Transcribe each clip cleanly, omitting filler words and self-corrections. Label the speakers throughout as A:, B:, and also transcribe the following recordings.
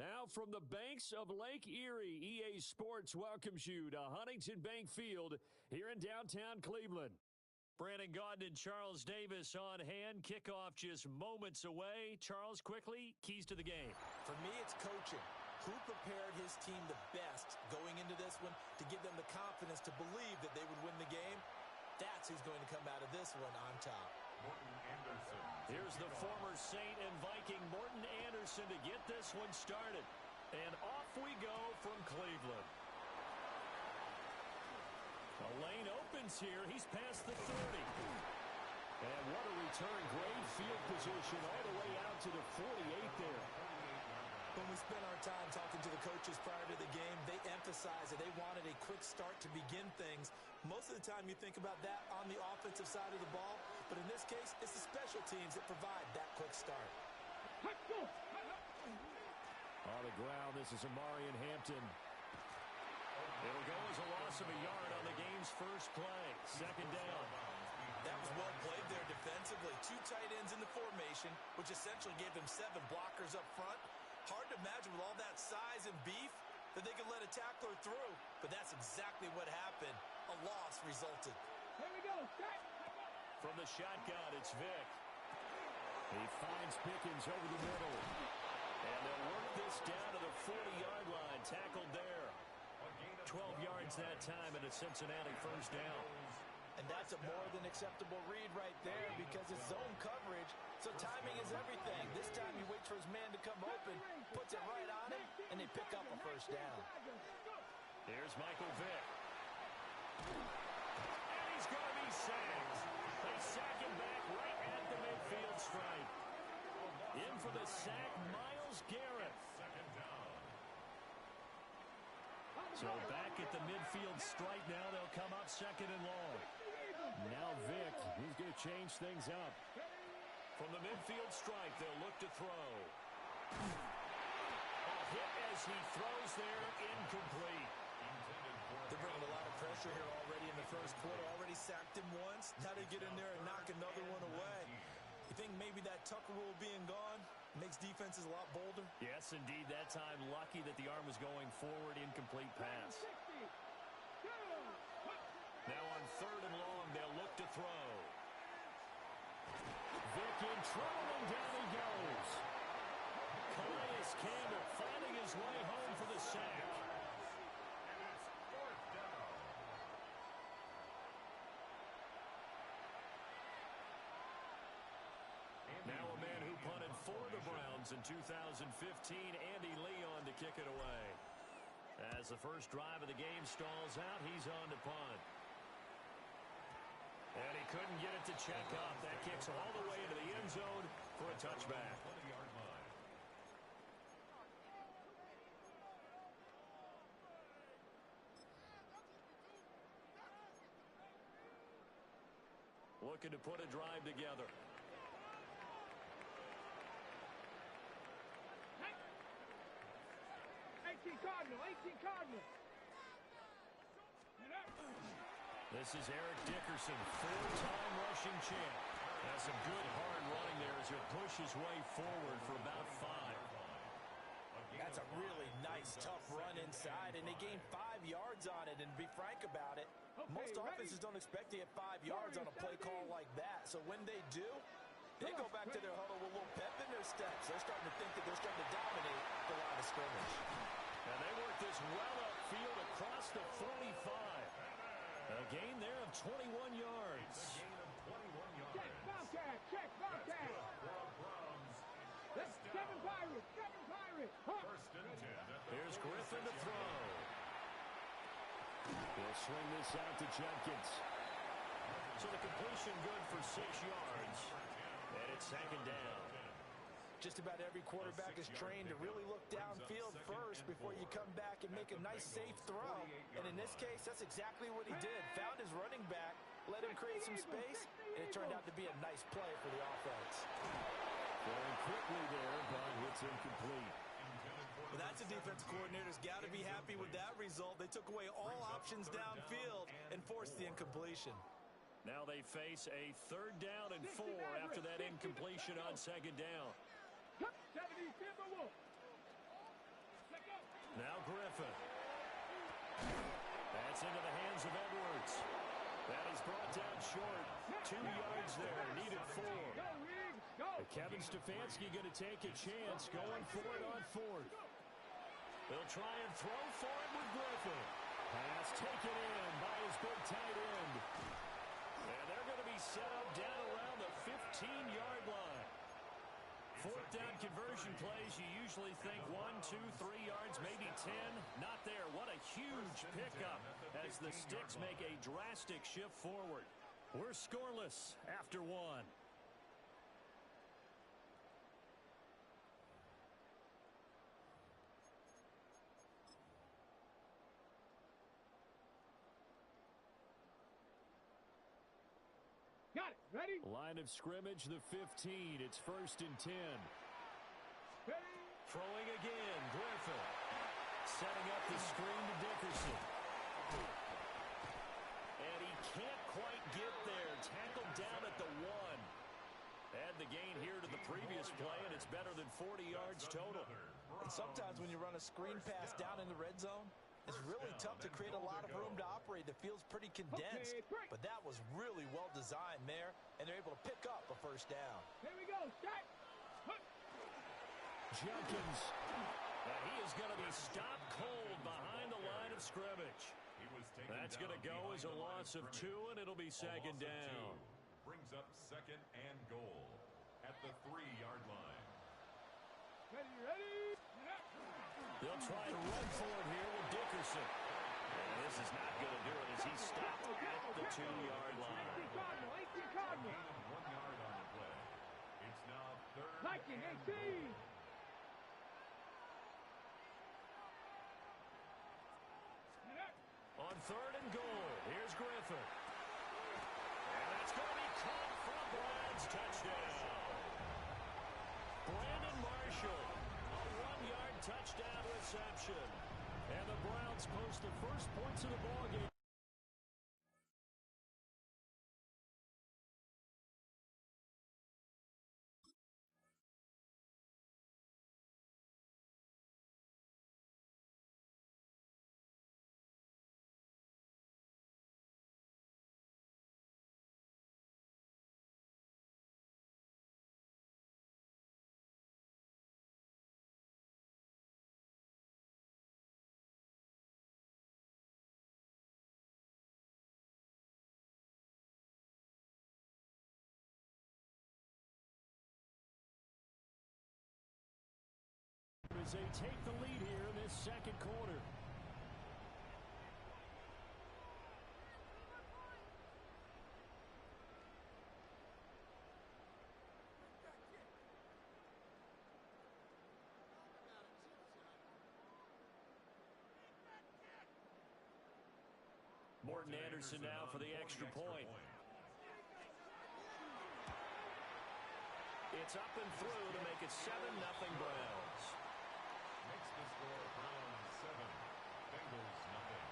A: Now from the banks of Lake Erie, EA Sports welcomes you to Huntington Bank Field here in downtown Cleveland. Brandon Gaudin and Charles Davis on hand. Kickoff just moments away. Charles, quickly, keys to the game.
B: For me, it's coaching. Who prepared his team the best going into this one to give them the confidence to believe that they would win the game? That's who's going to come out of this one on top.
C: Morten Andersen.
A: Here's the former Saint and Viking Morten Andersen to get this one started. And off we go from Cleveland. The lane opens here. He's past the 30. And what a return. Great field position all the way out to the 48 there.
B: When we spent our time talking to the coaches prior to the game, they emphasized that they wanted a quick start to begin things. Most of the time you think about that on the offensive side of the ball, but in this case, it's the special teams that provide that quick start.
A: On the ground, this is Amarian Hampton. It'll go as a loss of a yard on the game's first play. Second down.
B: That was well played there defensively. Two tight ends in the formation, which essentially gave them 7 blockers up front. Hard to imagine with all that size and beef that they could let a tackler through, but that's exactly what happened. A loss resulted.
D: Here we go.
A: From the shotgun, it's Vick. He finds Pickens over the middle. And they'll work this down to the 40-yard line. Tackled there. 12 yards that time and a Cincinnati first down.
B: And that's a more than acceptable read right there because it's zone coverage, so timing is everything. This time he waits for his man to come open, puts it right on him, and they pick up a first down.
A: Here's Michael Vick. And he's going to be sacked. They sack him back right at the midfield stripe. In for the sack, Myles Garrett. So back at the midfield stripe now, they'll come up second and long. Now Vick, he's going to change things up. From the midfield stripe, they'll look to throw. A hit as he throws there, incomplete.
B: They're bringing a lot of pressure here already in the first quarter. Already sacked him once. Now they get in there and knock another one away. You think maybe that Tucker rule being gone makes defenses a lot bolder?
A: Yes, indeed. That time, lucky that the arm was going forward. Incomplete pass. Now on third and long, they'll look to throw. Vick in trouble, and down he goes. Calais Campbell finding his way home for the sack. Now a man who punted for the Browns in 2015, Andy Leon, to kick it away. As the first drive of the game stalls out, he's on to punt. And he couldn't get it to check up. That kicks all the way into the end zone for a touchback. Looking to put a drive together.
D: 18 Cardinal.
A: This is Eric Dickerson, 4-time rushing champ. Has some good hard running there as he'll push his way forward for about 5.
B: That's a really nice, tough run inside, and they gained 5 yards on it. And to be frank about it, most offenses don't expect to get 5 yards on a play call like that. So when they do, they go back to their huddle with a little pep in their steps. They're starting to think that they're starting to dominate the line of scrimmage.
A: And they work this well upfield across the 45. A gain there of 21 yards.
D: Check, Bobcat. That's Kevin Pirate.
C: First and 10.
A: Here's Griffin to throw. He'll swing this out to Jenkins. So the completion good for 6 yards. And it's second down.
B: Just about every quarterback is trained to really look downfield first before you come back and make a nice, safe throw. And in this case, that's exactly what he did. Found his running back, let him create some space, and it turned out to be a nice play for the offense.
A: Going quickly there, but it's incomplete.
B: Well, that's a defense coordinator's got to be happy with that result. They took away all options downfield and forced the incompletion.
A: Now they face a 3rd down and 4 after that incompletion on second down. Now Griffin. That's into the hands of Edwards. That is brought down short. 2 yards there. Needed 4. Kevin Stefanski going to take a chance going for it on 4th. They'll try and throw for it with Griffin. Pass taken in by his big tight end. And they're going to be set up down around the 15-yard line. 4th down conversion plays, you usually think 1, 2, 3 yards, maybe 10. Not there. What a huge pickup as the Sticks make a drastic shift forward. We're scoreless after 1.
D: Got it. Ready?
A: Line of scrimmage, the 15. It's 1st and 10.
D: Ready?
A: Throwing again, Griffin. Setting up the screen to Dickerson. And he can't quite get there. Tackled down at the 1. Add the gain here to the previous play, and it's better than 40 yards total.
B: And sometimes when you run a screen pass down in the red zone, it's really tough to create a lot of room to operate. It feels pretty condensed, but that was really well designed there, and they're able to pick up a 1st down.
D: Here we go. Start.
A: Jenkins. And he is going to be stopped cold behind the line of scrimmage. That's going to go as a loss of 2, and it'll be 2nd down.
C: Brings up 2nd and goal at the 3-yard line.
D: Ready, ready.
A: They'll try to run for it here with Dickerson. And this is not going to do it as he's stopped at the 2-yard line.
D: 18 Cardinal. 18 Cardinal.
C: Gain of 1 yard on the play. It's now 3rd
D: Viking,
C: and
D: 18.
A: On 3rd and goal, here's Griffin. And that's going to be caught for a Browns touchdown. Brandon Marshall, a 1-yard touchdown reception. And the Browns post the first points of the ballgame. As they take the lead here in this 2nd quarter. Morton Anderson now for the extra point. It's up and through to make it 7-0 Browns.
C: Makes the score Browns 7, Bengals nothing.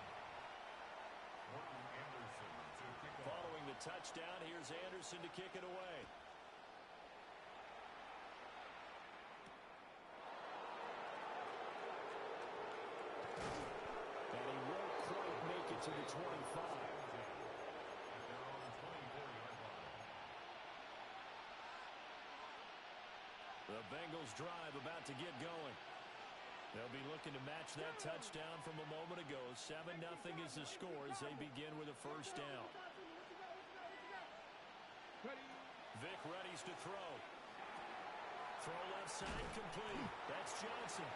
C: Morton Anderson to kick off.
A: Following the touchdown, here's Anderson to kick it away. And he won't quite make it to the 25.
C: They're on the 24-yard line.
A: The Bengals drive about to get going. They'll be looking to match that touchdown from a moment ago. 7-0 is the score as they begin with a 1st down. Vic readies to throw. Throw left side complete. That's Johnson.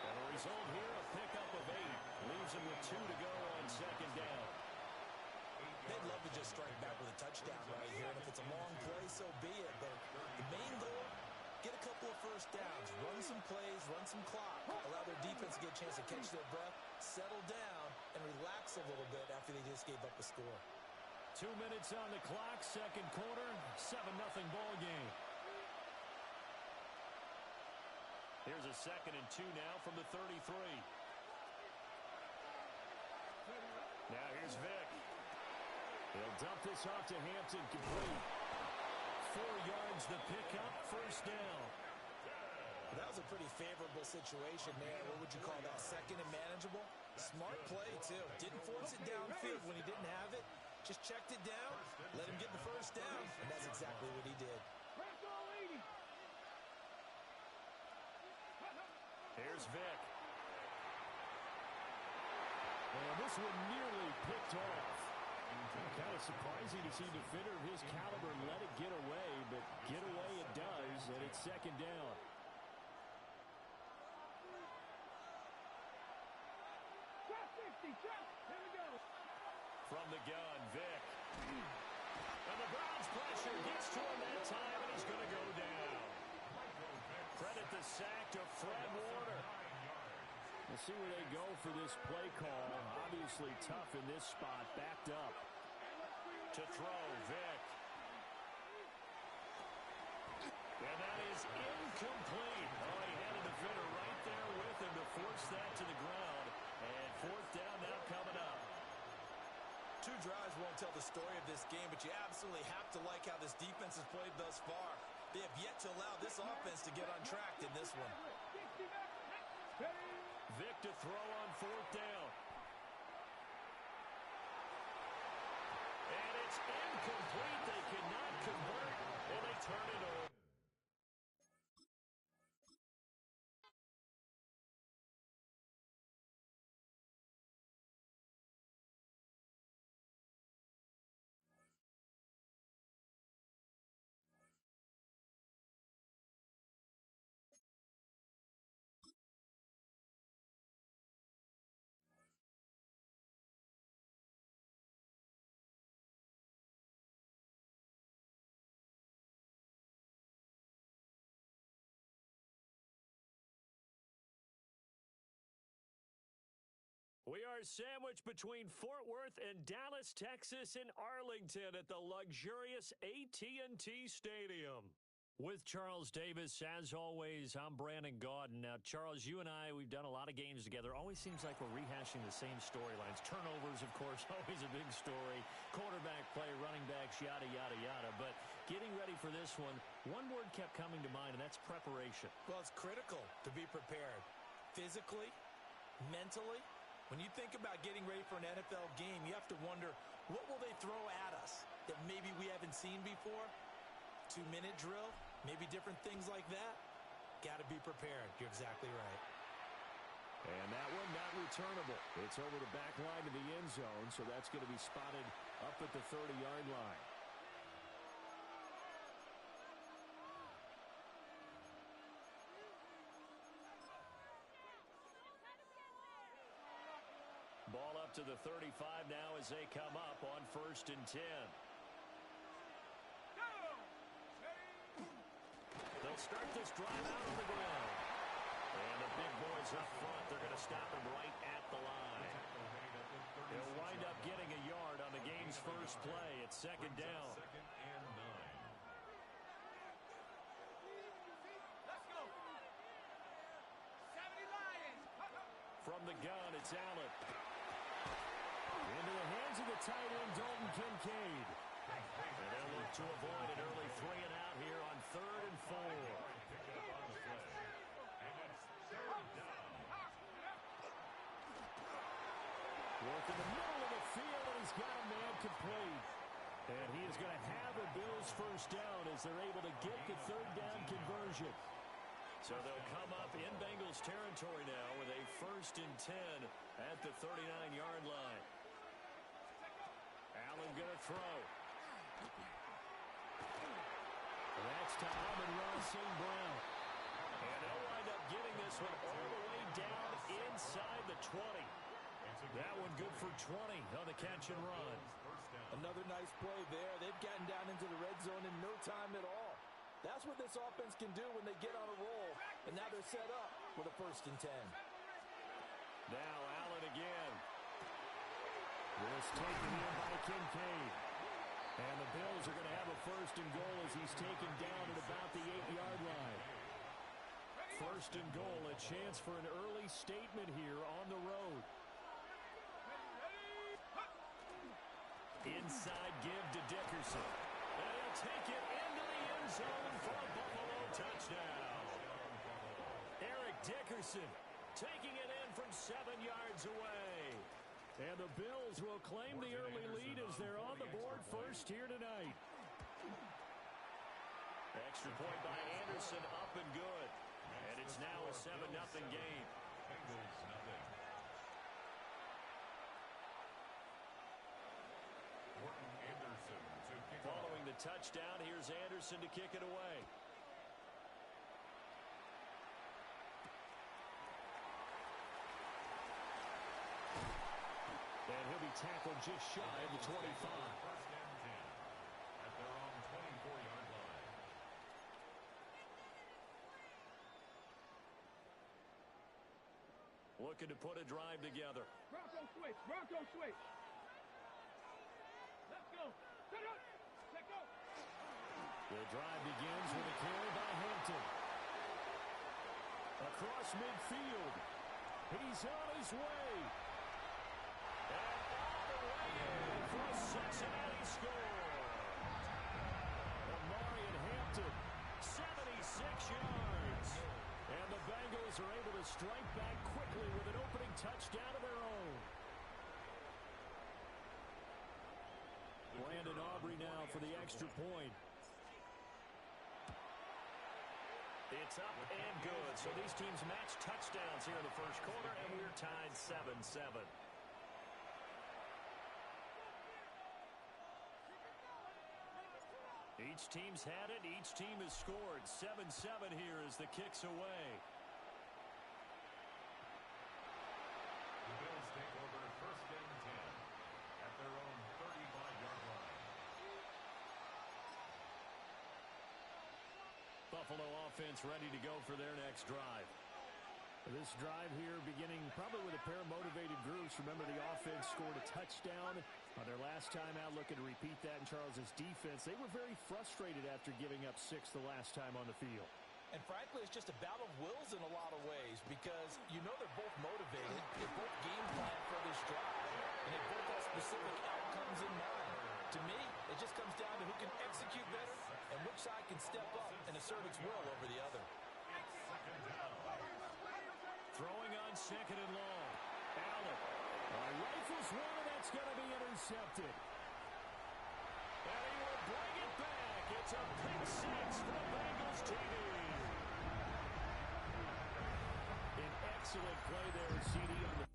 A: And the result here, a pickup of 8. Leaves him with 2 to go on 2nd down.
B: They'd love to just strike back with a touchdown right here, and if it's a long play, so be it. But the main goal, get a couple of 1st downs, run some plays, run some clock, allow their defense to get a chance to catch their breath, settle down, and relax a little bit after they just gave up a score.
A: 2 minutes on the clock, 2nd quarter, 7-0 ball game. Here's a 2nd and 2 now from the 33. Now here's Vic. He'll dump this off to Hampton, complete. 4 yards the pickup, 1st down.
B: That was was a pretty favorable situation there. What would you call that? Second and manageable? Smart play, too. Didn't force it downfield when he didn't have it. Just checked it down, let him get the first down, and that's exactly what he did.
A: Here's Vick. And this one nearly picked off. Kind of surprising to see a defender of his caliber let it get away, but get away it does, and it's second down. From the gun, Vick. And the Browns' pressure gets to him that time, and he's going to go down. Credit the sack to Fred Warner. We'll see where they go for this play call. Obviously tough in this spot, backed up. To throw, Vick. And that is incomplete. Oh, he had a defender right there with him to force that to the ground. And fourth down now coming up.
B: Two drives won't tell the story of this game, but you absolutely have to like how this defense has played thus far. They have yet to allow this offense to get untracked in this one.
A: Vick to throw on fourth down. And it's incomplete. They cannot convert, and they turn it over. We are sandwiched between Fort Worth and Dallas, Texas, and Arlington at the luxurious AT&T Stadium. With Charles Davis, as always, I'm Brandon Gaudin. Now, Charles, you and I, we've done a lot of games together. Always seems like we're rehashing the same storylines. Turnovers, of course, always a big story. Quarterback play, running backs, yada, yada, yada. But getting ready for this one word kept coming to mind, and that's preparation.
B: Well, it's critical to be prepared. Physically, mentally. When you think about getting ready for an NFL game, you have to wonder, what will they throw at us that maybe we haven't seen before? 2-minute drill, maybe different things like that. Got to be prepared. You're exactly right.
A: And that one not returnable. It's over the back line of the end zone, so that's going to be spotted up at the 30-yard line. Ball up to the 35 now as they come up on 1st and 10. They'll start this drive out on the ground. And the big boys up front, they're going to stop him right at the line. He'll wind up getting a yard on the game's first play. It's second down.
C: Second and 9.
A: From the gun, it's Allen. Into the hands of the tight end, Dalton Kincaid. And they'll look to avoid an early 3-and-out here on 3rd and 4. Work in the middle of the field, and he's got a man complete. And he is going to have a Bills first down as they're able to get the 3rd down conversion. So they'll come up in Bengals territory now with a 1st and 10 at the 39-yard line. Allen going to throw. That's to Amon-Ra St. Brown. And they'll wind up getting this one all the way down inside the 20. That one good for 20 on the catch and run.
B: Another nice play there. They've gotten down into the red zone in no time at all. That's what this offense can do when they get on a roll. And now they're set up with a 1st and 10.
A: Now Allen again. This taken in by Kincaid. And the Bills are going to have a 1st and goal as he's taken down at about the 8-yard line. 1st and goal, a chance for an early statement here on the road. Inside give to Dickerson. And he'll take it into the end zone for a Buffalo touchdown. Dickerson taking it in from 7 yards away. And the Bills will claim the early lead as they're on the board first here tonight. Extra point by Anderson, up and good. And it's now a 7-0 game.
C: Bengals nothing. Morton Anderson to kick off.
A: Following the touchdown, here's Anderson to kick it away. And he'll be tackled just shy of the 25.
C: First and 10 at their own 24-yard line.
A: Looking to put a drive together.
D: Bronco switch. Bronco switch. Let's go. Set up. Let go.
A: The drive begins with a carry by Hampton. Across midfield. He's on his way. And all the way in for a Cincinnati score. Omarion Hampton, 76 yards. And the Bengals are able to strike back quickly with an opening touchdown of their own. Brandon Aubrey now for the extra point. It's up and good. So these teams match touchdowns here in the first quarter, and we're tied 7-7. Each team's had it. Each team has scored. 7-7 here as the kick's away.
C: The Bills take over first and 10 at their own 35-yard line.
A: Buffalo offense ready to go for their next drive. This drive here beginning probably with a pair of motivated groups. Remember, the offense scored a touchdown on their last time out. Looking to repeat that in Charles's defense. They were very frustrated after giving up 6 the last time on the field.
B: And frankly, it's just a battle of wills in a lot of ways because you know they're both motivated. They both game plan for this drive, and they both have specific outcomes in mind. To me, it just comes down to who can execute better and which side can step up and assert its will over the other.
A: Throwing on second and long. Allen rifles one, and that's going to be intercepted. And he will bring it back. It's a pick six for the Bengals TV. An excellent play there, CD on the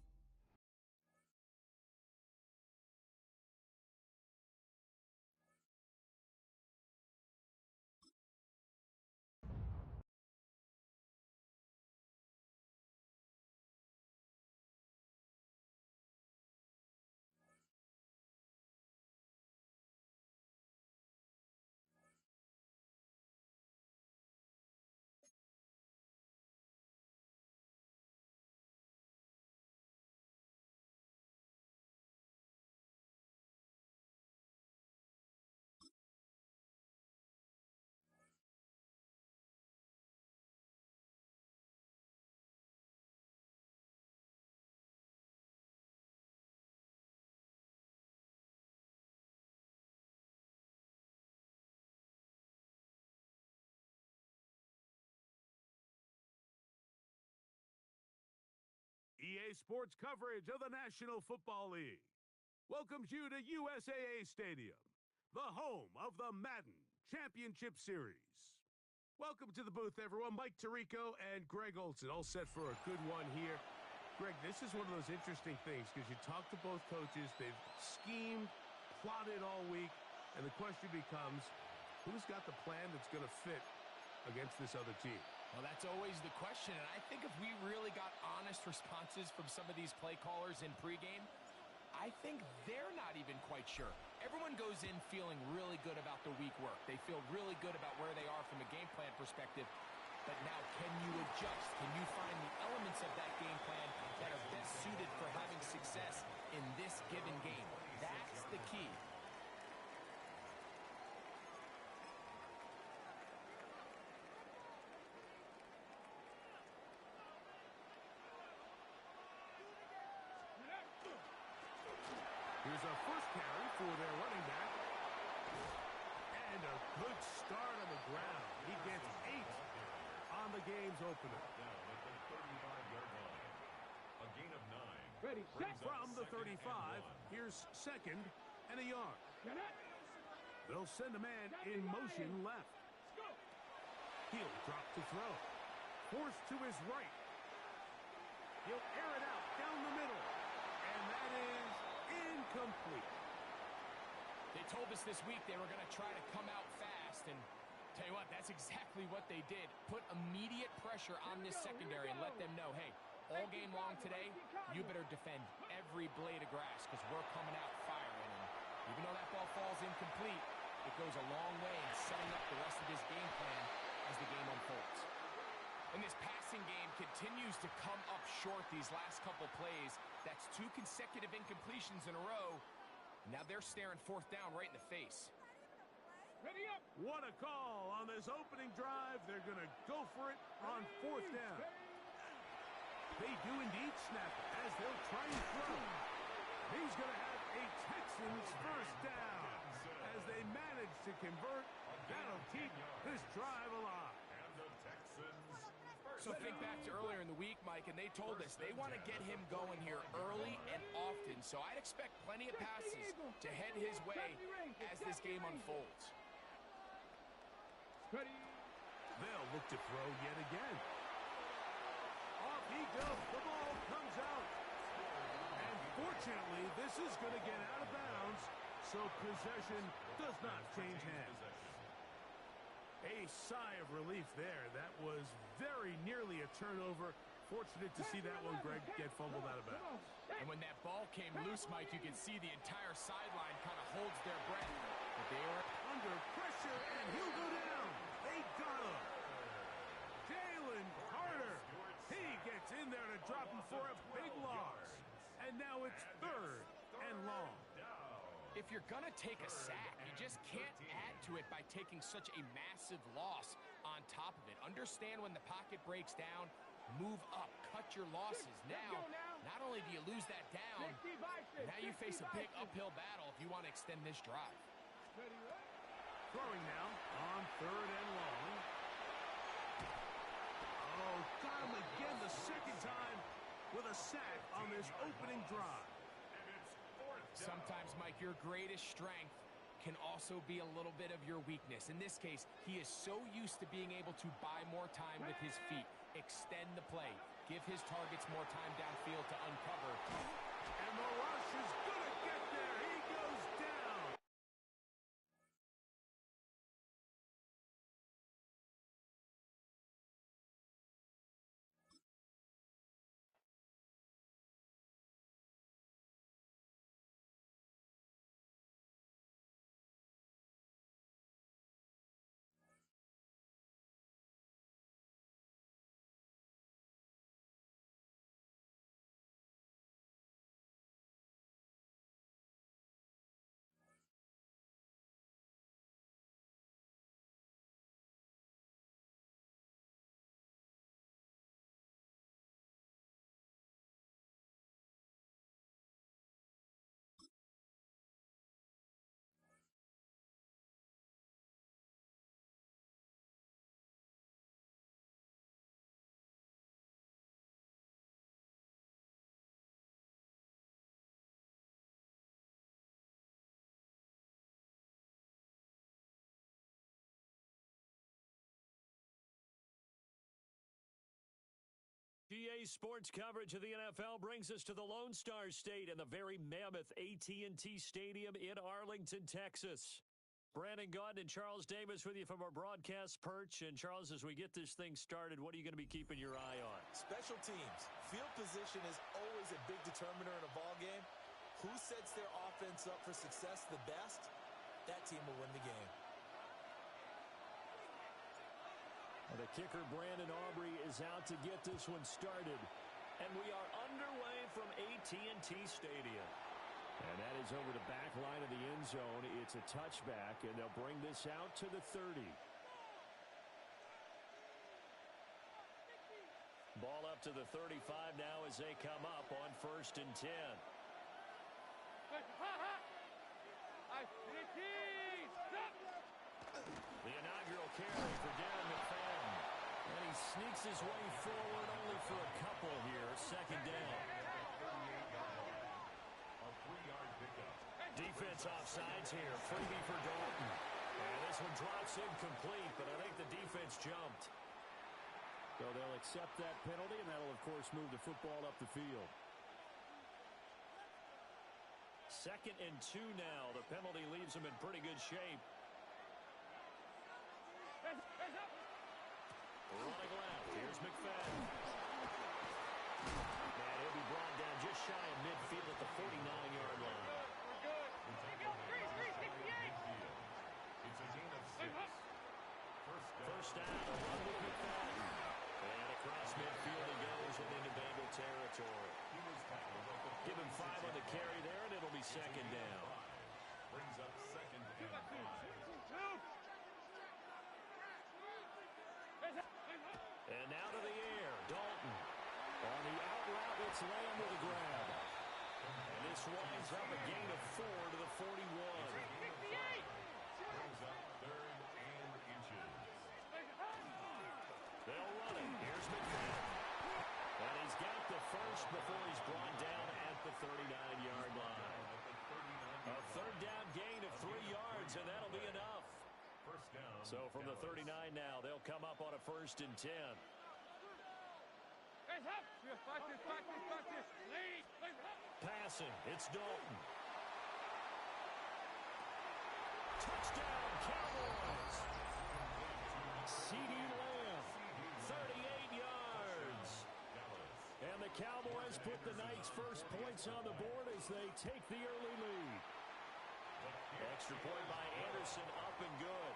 E: EA Sports coverage of the National Football League welcomes you to USAA Stadium, the home of the Madden Championship Series. Welcome to the booth, everyone. Mike Tirico and Greg Olson, all set for a good one here. Greg, this is one of those interesting things because you talk to both coaches. They've schemed, plotted all week, and the question becomes, who's got the plan that's going to fit against this other team?
F: Well, that's always the question, and I think if we really got honest responses from some of these play callers in pregame, I think they're not even quite sure. Everyone goes in feeling really good about the week work. They feel really good about where they are from a game plan perspective. But now, can you adjust? Can you find the elements of that game plan that are best suited for having success in this given game? That's the key.
E: Here's our first carry for their running back. And a good start on the ground. He gets 8 on the game's opener.
C: Down at the 30
D: Ready, set.
E: From the 35, here's second and a yard. They'll send a man in motion left. He'll drop to throw. Forced to his right. He'll air it out down the middle. And that is incomplete.
F: They told us this week they were going to try to come out fast, and tell you what, that's exactly what they did. Put immediate pressure on this secondary and let them know, hey, all game long today, you better defend every blade of grass because we're coming out firing. And even though that ball falls incomplete, it goes a long way in setting up the rest of this game plan as the game unfolds. And this passing game continues to come up short these last couple plays. That's 2 consecutive incompletions in a row. Now they're staring fourth down right in the face.
D: Ready up.
E: What a call on this opening drive. They're going to go for it on fourth down. They do indeed snap it as they'll try and throw. He's going to have a Texans first down as they manage to convert. That'll keep this drive alive.
F: So think back to earlier in the week, Mike, and they told us they want to get him going here early and often. So I'd expect plenty of passes to head his way as this game unfolds.
D: Ready.
E: They'll look to throw yet again. Off he goes. The ball comes out. And fortunately, this is going to get out of bounds, so possession does not change hands. A sigh of relief there. That was very nearly a turnover. Fortunate to see that one, Greg, get fumbled out of bounds.
F: And when that ball came loose, Mike, you can see the entire sideline kind of holds their breath. But they were
E: Under pressure, and he'll go down. They got him. Jalen Carter. He gets in there to drop him for a big loss. And now it's third and long.
F: If you're going to take a sack, you just can't add to it by taking such a massive loss on top of it. Understand when the pocket breaks down, move up, cut your losses. Now, not only do you lose that down, now you face a big uphill battle if you want to extend this drive.
E: Throwing now on third and long. Oh, got him again the second time with a sack on this opening drive.
F: Sometimes, Mike, your greatest strength can also be a little bit of your weakness. In this case, he is so used to being able to buy more time with his feet, extend the play, give his targets more time downfield to uncover.
E: And the rush is going to get there. He goes down.
A: EA Sports coverage of the NFL brings us to the Lone Star State and the very mammoth AT&T Stadium in Arlington, Texas. Brandon Gaudin and Charles Davis with you from our broadcast perch. And Charles, as we get this thing started, what are you going to be keeping your eye on?
B: Special teams. Field position is always a big determiner in a ball game. Who sets their offense up for success the best, that team will win the game.
A: The kicker, Brandon Aubrey, is out to get this one started. And we are underway from AT&T Stadium. And that is over the back line of the end zone. It's a touchback, and they'll bring this out to the 30. Ball up to the 35 now as they come up on 1st and 10. The inaugural carry for Darren McFadden. And he sneaks his way forward only for a couple here. 2nd down. defense offsides here. Freebie for Dalton. And this one drops incomplete, but I think the defense jumped.
G: So they'll accept that penalty, and that'll, of course, move the football up the field.
A: 2nd and 2 now. The penalty leaves them in pretty good shape. Running left. Here's McFadden. And he'll be brought down just shy of midfield at the 49-yard line. First down, a run with McFadden. And across midfield he goes and into Bengal territory. Give him 5 on the carry there, and it'll be 2nd down.
C: Brings up 2nd and 5.
A: And now to the air, Dalton. On the out route, it's Lamb with a grab. And this winds up a gain of 4 to the 41.
C: Brings up 3rd and inches.
A: They'll run it. Here's McFadden. And he's got the first before he's brought down at the 39-yard line. A 3rd down gain of 3 yards, and that'll be enough.
C: First down.
A: So from the 39 now, they'll come up on a 1st and 10. Passing, it's Dalton. Touchdown, Cowboys. CeeDee Lamb, 38 yards. And the Cowboys put the night's first points on the board as they take the early lead. Extra point by Anderson, up and good.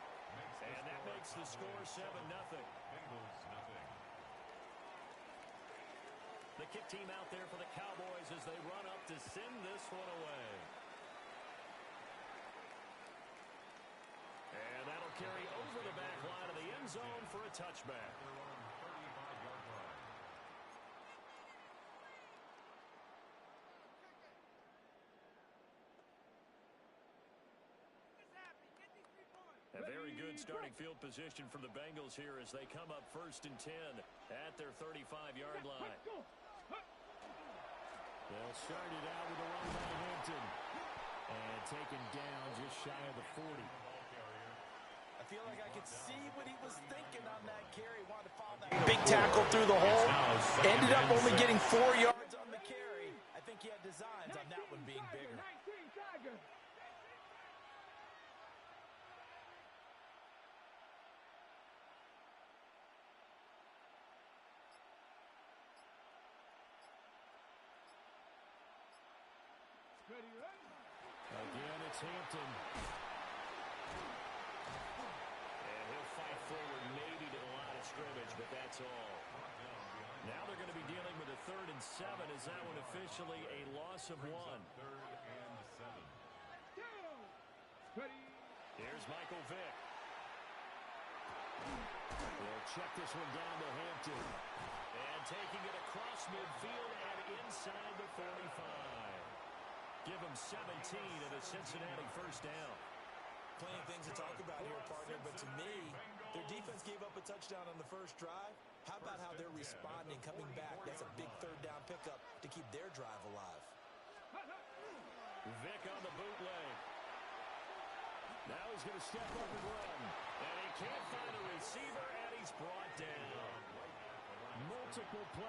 A: And that makes the score 7-0.
C: Bengals nothing.
A: The kick team out there for the Cowboys as they run up to send this one away. And that'll carry over the back line of the end zone for a touchback.
C: They're on 35-yard line.
A: A very good starting field position for the Bengals here as they come up 1st and 10 at their 35-yard line.
G: They'll start it out with a run by Hampton. And taken down just shy of the 40.
B: I feel like I could see what he was thinking on that carry. Wanted to follow that big tackle through the hole. Ended up only getting 4 yards on the carry. I think he had designs on that one being bigger.
G: Again, it's Hampton.
A: And he'll fight forward maybe to the line of scrimmage, but that's all. Now they're going to be dealing with a 3rd and 7. Is that one officially a loss of 1?
C: 3rd and 7.
A: Here's Michael Vick. They'll check this one down to Hampton. And taking it across midfield and inside the 45. Give them 17 at a Cincinnati first down.
B: Plenty of things to talk about here, partner, but to me, their defense gave up a touchdown on the first drive. How about how they're responding, coming back? That's a big 3rd down pickup to keep their drive alive.
A: Vick on the bootleg. Now he's going to step up and run. And he can't find a receiver, and he's brought down. Multiple plays.